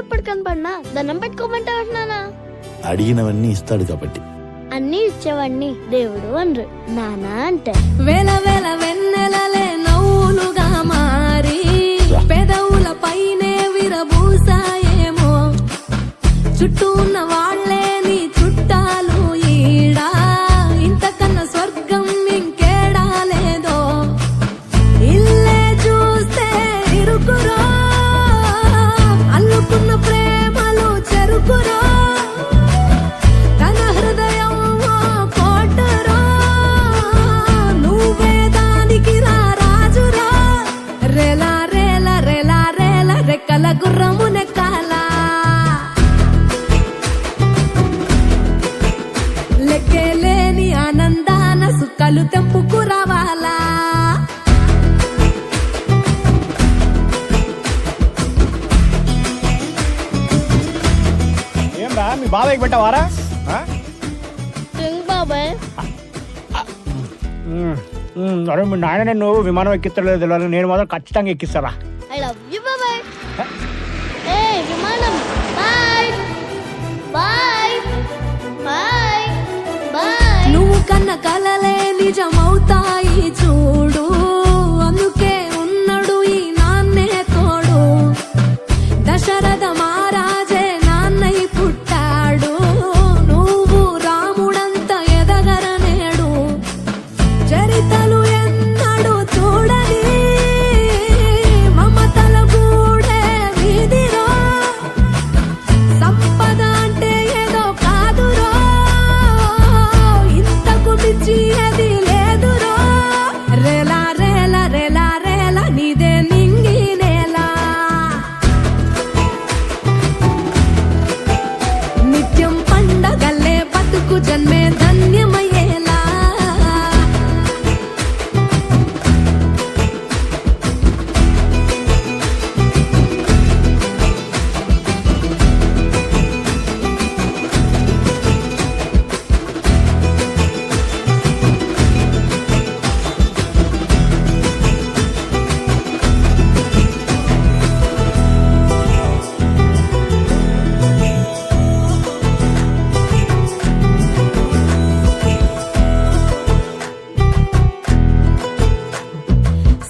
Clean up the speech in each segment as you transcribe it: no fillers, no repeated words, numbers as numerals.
ఎప్పుడు కనపడినా దండం పెట్టుకోమంటే నానా అడిగినవన్నీ ఇస్తాడు కాబట్టి. అన్ని ఇచ్చేవాడిని దేవుడు అనరు, నానా అంటే. వేల వేల వెన్నెలలే నవ్వులుగా మారి పెదవుల పైనే విరబూసాయేమో, చుట్టూ ఉన్న వాళ్లే నీ చుట్టాలు ఈడా, ఇంతకన్నా స్వర్గం ఇంకేడా లేదో. ఇల్లే చూస్తే ఇరుకురో, అల్లుకున్న ప్రేమలు చెరుకురో, తన హృదయం కోటరో, నువ్వే దానికి రాజురా. రేలా రేలా రేలా రేలా రెక్కల గుర్రము నెక్కాల, లెక్కేలేని ఆనందాన సుక్కలు తెంపుకు రావాలా. ఏం రా మీ బాబాయ్కి పెట్టావారా? బాబాయ్ అరే మీ నాయన నేను విమానం ఎక్కిస్తలేదు తెలియదు, నేను మాత్రం ఖచ్చితంగా ఎక్కిస్తారా. ఐ లవ్ యు బాబాయ్. ఏ విమానం బాయ్ బాయ్ బాయ్ బాయ్. నువ్వు కన్న కలలే నిజమవుతాయి చూడు, అందుకే ఉన్నాడు ఈ నాన్నే తోడు. దశరథ మహారాజే నాన్నై పుట్టాడు, నువ్వు రాముడంత ఎదగరనేడు. చరితలు ఎన్నడు చూడని మమతల గూడే వీధిరో, సంపద అంటే ఏదో కాదురో, ఇంతకు మించి అది లేదురో. రేలా రేలా రేలా రేలా నీదే నింగి నేల, నిత్యం పండగల్లే బతుకు జన్మే ధన్యమయ్యేలా.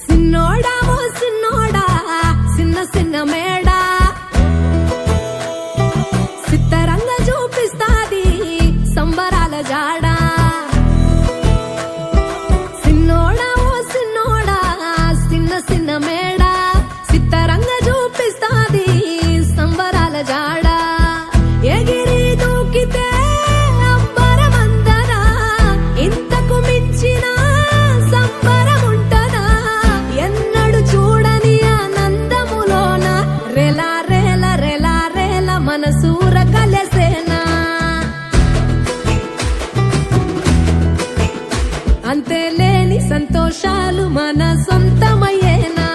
సిన్నోడా ఓ సిన్నోడా సిన్న సిన్న మేడా, సిత్తరంగ చూపిస్తాది సంబరాల జాడా. సిన్నోడా ఓ సిన్నోడా సిన్న సిన్న మేడా, సిత్తరంగ చూపిస్తాది సంబరాల జాడా. ఎగిరి దూకితే అంబరమందనా, ఇంతకు మించిన సంబరముంటనా, ఎన్నడు చూడని ఆనందములోన. రేలా రేలా రేలా రేలా మనసూర కలసేనా, అంతే లేని సంతోషాలు మన సొంతమయ్యేనా.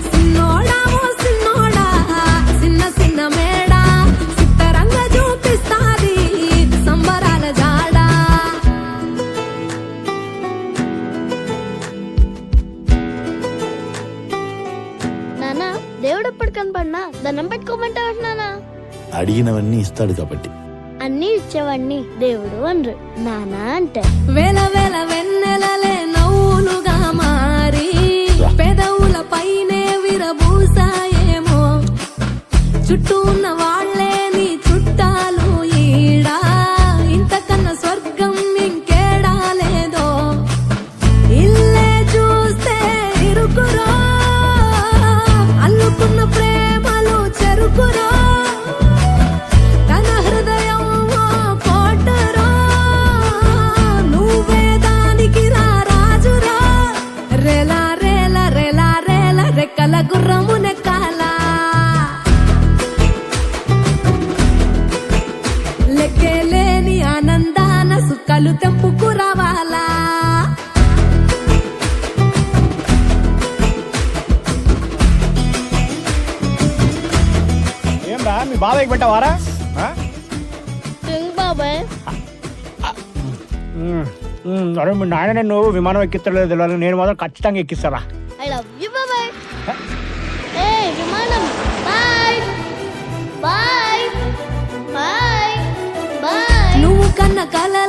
సిన్నోడా ఓ సిన్నోడా సిన్న సిన్న మేడా, సిత్తరంగ చూపిస్తాది సంబరాల జాడా. నానా దేవుడు ఎప్పుడు కనపడినా దండం పెట్టుకోమంటే నానా అడిగినవన్నీ ఇస్తాడు కాబట్టి. అన్ని ఇచ్చేవాడిని దేవుడు అనరు, నానా అంటే. వేల వేల వెన్నెలలే నవ్వులుగా మారి పెదవుల పైనే విరబూసాయేమో, చుట్టూ ఉన్న వాళ్లే నీ చుట్టాలు ఈడా, ఇంతకన్నా స్వర్గం ఇంకేడా లేదో. ఇల్లే చూస్తే ఇరుకురో, అల్లుకున్న ప్రేమలు చెరుకురో, తన హృదయం కోటరో, నువ్వే దానికి రాజురా. రేలా రేలా రేలా రేలా రెక్కల గుర్రము నెక్కాల, లెక్కేలేని ఆనందాన సుక్కలు తెంపుకు రావాలా. ఏం రా మీ బాబాయ్కి పెట్టావారా? బాబాయ్ అరే మీ నాయన నేను విమానం ఎక్కిస్తలేదు తెలియదు, నేను మాత్రం ఖచ్చితంగా ఎక్కిస్తారా. ఐ లవ్ యు బాబాయ్. కలల